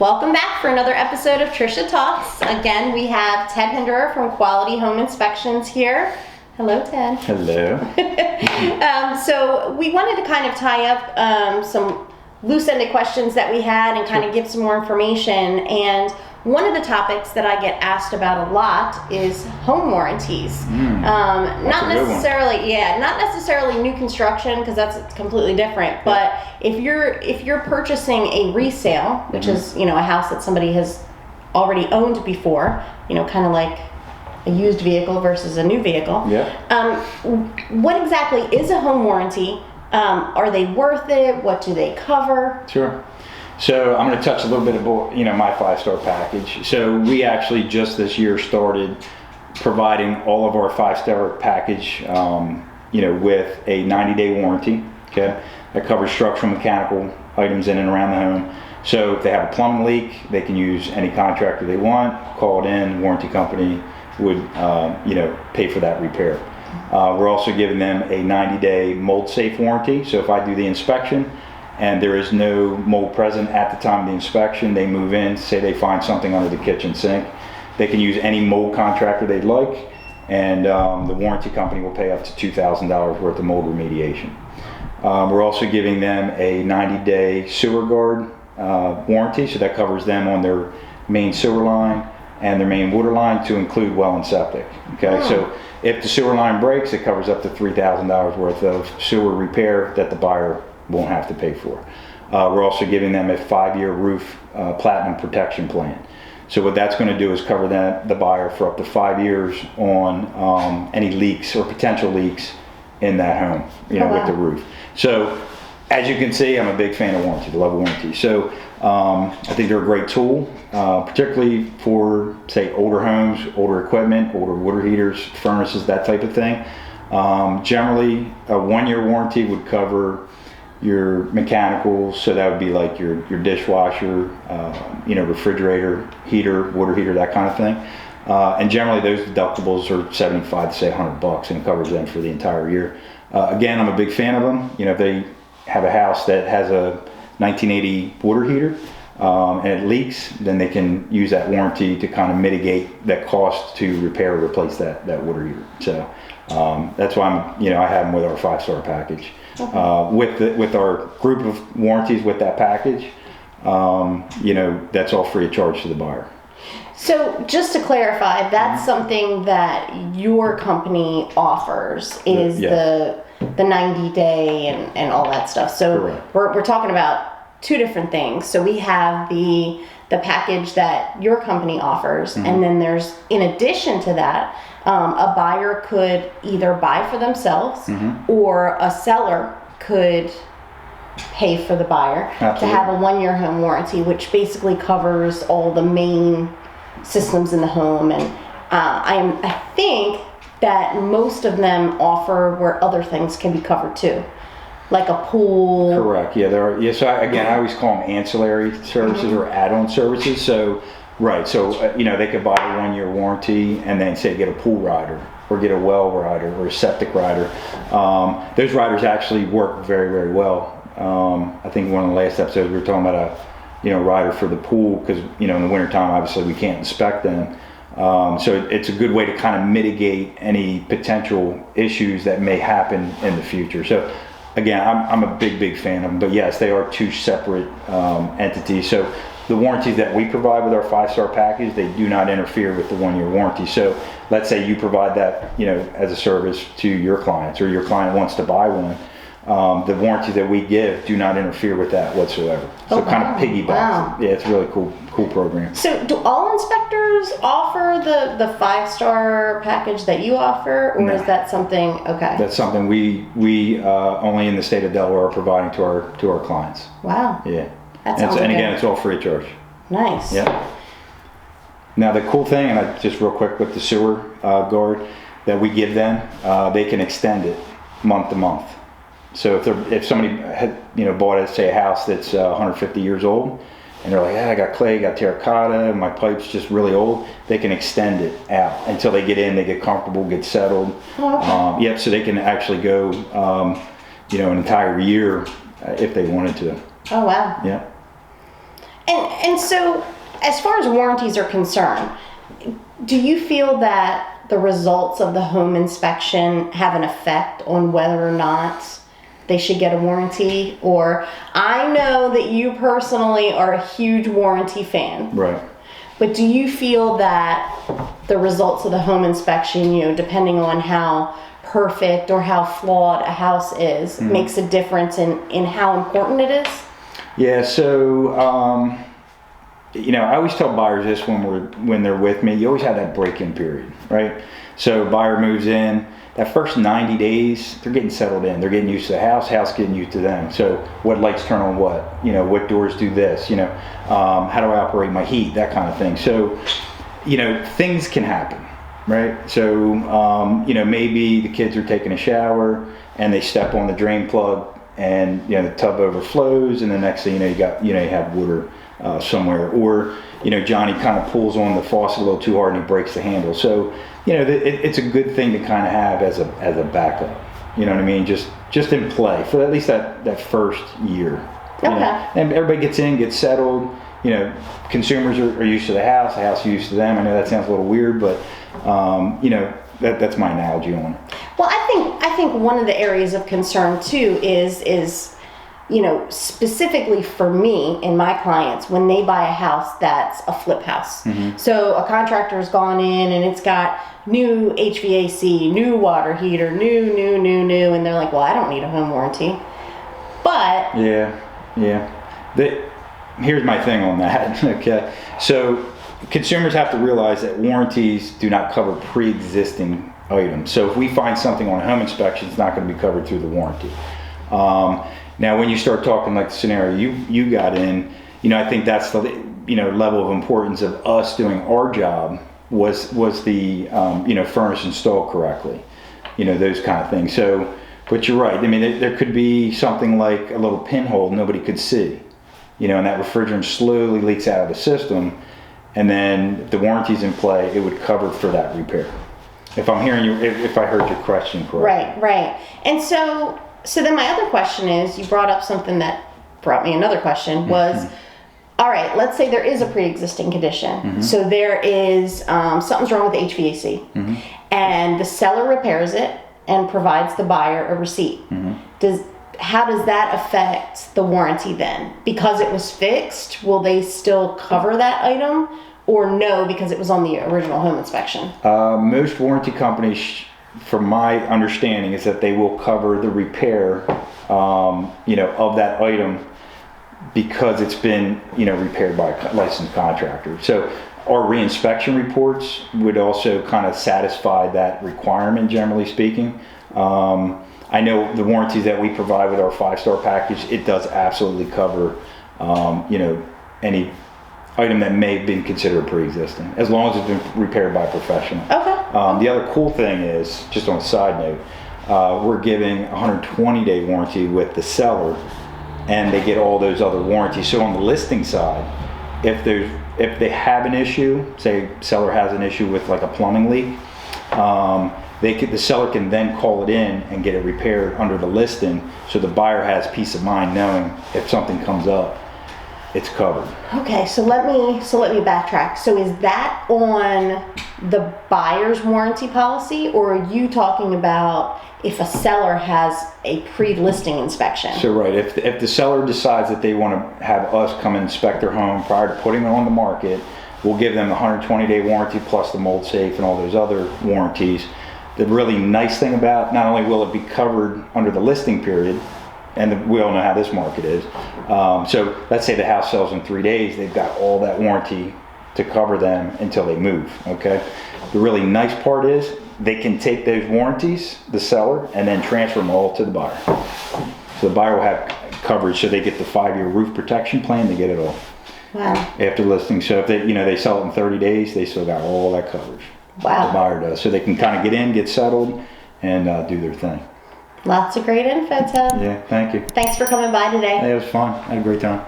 Welcome back for another episode of Tricia Talks. Again, we have Ted Hinderer from Quality Home Inspections here. Hello, Ted. Hello. So we wanted to kind of tie up some loose-ended questions that we had and kind of give some more information. And one of the topics that I get asked about a lot is home warranties. Not necessarily new construction, because that's completely different. But if you're purchasing a resale, which is a house that somebody has already owned before, kind of like a used vehicle versus a new vehicle. What exactly is a home warranty? Are they worth it? What do they cover? Sure. So I'm going to touch a little bit about my 5-star package. So we actually just this year started providing all of our 5-star package, with a 90-day warranty. Okay, that covers structural, mechanical items in and around the home. So if they have a plumbing leak, they can use any contractor they want. Call it in, warranty company would pay for that repair. We're also giving them a 90-day mold safe warranty. So if I do the inspection and there is no mold present at the time of the inspection, they move in, say they find something under the kitchen sink, they can use any mold contractor they'd like, and the warranty company will pay up to $2,000 worth of mold remediation. We're also giving them a 90-day sewer guard warranty, so that covers them on their main sewer line and their main water line, to include well and septic. Okay, so if the sewer line breaks, it covers up to $3,000 worth of sewer repair that the buyer won't have to pay for. We're also giving them a 5-year roof platinum protection plan. So what that's going to do is cover the buyer for up to 5 years on any leaks or potential leaks in that home, with the roof. So as you can see, I'm a big fan of warranty, the level warranty. So I think they're a great tool, particularly for, say, older homes, older equipment, older water heaters, furnaces, that type of thing. Generally, a 1-year warranty would cover your mechanicals, so that would be like your dishwasher, refrigerator, heater, water heater, that kind of thing. And generally, those deductibles are $75 to say $100, and it covers them for the entire year. Again, I'm a big fan of them. If they have a house that has a 1980 water heater and it leaks, then they can use that warranty to kind of mitigate that cost to repair or replace that water heater. So that's why I have them with our 5-star package. With our group of warranties with that package, that's all free of charge to the buyer. So just to clarify, that's something that your company offers, is the 90-day and all that stuff. So we're talking about two different things. So we have the package that your company offers, and then there's, in addition to that, a buyer could either buy for themselves, or a seller could pay for the buyer to have a 1-year home warranty, which basically covers all the main systems in the home. And I think that most of them offer where other things can be covered too, like a pool. Correct. Yeah, there are. Yeah. So I always call them ancillary services or add-on services. So they could buy a 1-year warranty and then say get a pool rider or get a well rider or a septic rider. Those riders actually work very, very well. I think one of the last episodes we were talking about a rider for the pool, because in the wintertime obviously we can't inspect them. So it's a good way to kind of mitigate any potential issues that may happen in the future. So again, I'm a big fan of them, but yes, they are two separate entities. So the warranties that we provide with our 5-star package, they do not interfere with the 1-year warranty. So let's say you provide that as a service to your clients, or your client wants to buy one. The warranties that we give do not interfere with that whatsoever. So kind of piggybacks. Wow. Yeah, it's a really cool program. So do all inspectors offer the 5-star package that you offer, or is that something, That's something we only in the state of Delaware are providing to our clients. Wow. Yeah. And again, it's all free of charge. Nice. Yeah. Now the cool thing, and just real quick with the sewer guard that we give them, they can extend it month to month. So if somebody had bought say a house that's 150 years old, and they're like, I got clay, got terracotta, my pipe's just really old, they can extend it out until they get in, they get comfortable, get settled. So they can actually go an entire year if they wanted to. Oh wow. Yeah. And so, as far as warranties are concerned, do you feel that the results of the home inspection have an effect on whether or not they should get a warranty? Or I know that you personally are a huge warranty fan. Right. But do you feel that the results of the home inspection, depending on how perfect or how flawed a house is, makes a difference in how important it is? Yeah, so I always tell buyers this when they're with me. You always have that break-in period, right? So buyer moves in. That first 90 days, they're getting settled in. They're getting used to the house getting used to them. So what lights turn on what? What doors do this? How do I operate my heat? That kind of thing. So, things can happen, right? So, maybe the kids are taking a shower and they step on the drain plug and, the tub overflows, and the next thing you have water somewhere. Or, Johnny kind of pulls on the faucet a little too hard and he breaks the handle. So, it's a good thing to kind of have as a backup. You know what I mean? Just in play for at least that first year. Okay. And everybody gets settled. Consumers are used to the house is used to them. I know that sounds a little weird, but that's my analogy on it. Well, I think one of the areas of concern too is specifically for me and my clients, when they buy a house that's a flip house. So a contractor's gone in and it's got new HVAC, new water heater, new, and they're like, well, I don't need a home warranty. But here's my thing on that. Okay, so consumers have to realize that warranties do not cover pre-existing items. So if we find something on a home inspection, it's not going to be covered through the warranty. Now, when you start talking like the scenario you got in, I think that's the level of importance of us doing our job was the furnace installed correctly, those kind of things. So, but you're right. I mean, there could be something like a little pinhole nobody could see, and that refrigerant slowly leaks out of the system, and then if the warranty's in play, it would cover for that repair. If I'm hearing you, if I heard your question correctly. Right. And so then my other question is, you brought up something that brought me another question was, all right, let's say there is a pre-existing condition. So there is something's wrong with the HVAC, and the seller repairs it and provides the buyer a receipt. How does that affect the warranty then? Because it was fixed, will they still cover that item, or no, because it was on the original home inspection? Most warranty companies, from my understanding, is that they will cover the repair, of that item because it's been, repaired by a licensed contractor. So our reinspection reports would also kind of satisfy that requirement, generally speaking. I know the warranties that we provide with our 5-star package, it does absolutely cover, any item that may have been considered pre-existing, as long as it's been repaired by a professional. Okay. The other cool thing is, just on a side note, we're giving a 120-day warranty with the seller, and they get all those other warranties. So on the listing side, if they have an issue, say seller has an issue with like a plumbing leak, the seller can then call it in and get it repaired under the listing, so the buyer has peace of mind knowing if something comes up, it's covered. Okay, so let me backtrack. So is that on the buyer's warranty policy, or are you talking about if a seller has a pre-listing inspection? So right, if the seller decides that they want to have us come and inspect their home prior to putting it on the market, we'll give them the 120-day warranty plus the mold safe and all those other warranties. The really nice thing about, not only will it be covered under the listing period, and we all know how this market is. So let's say the house sells in 3 days, they've got all that warranty to cover them until they move, okay? The really nice part is they can take those warranties, the seller, and then transfer them all to the buyer. So the buyer will have coverage, so they get the 5-year roof protection plan, they get it all. Wow. After listing. So if they sell it in 30 days, they still got all that coverage. Wow. The buyer does. So they can kind of get in, get settled, and do their thing. Lots of great info, Ted. Yeah, thank you. Thanks for coming by today. It was fun. I had a great time.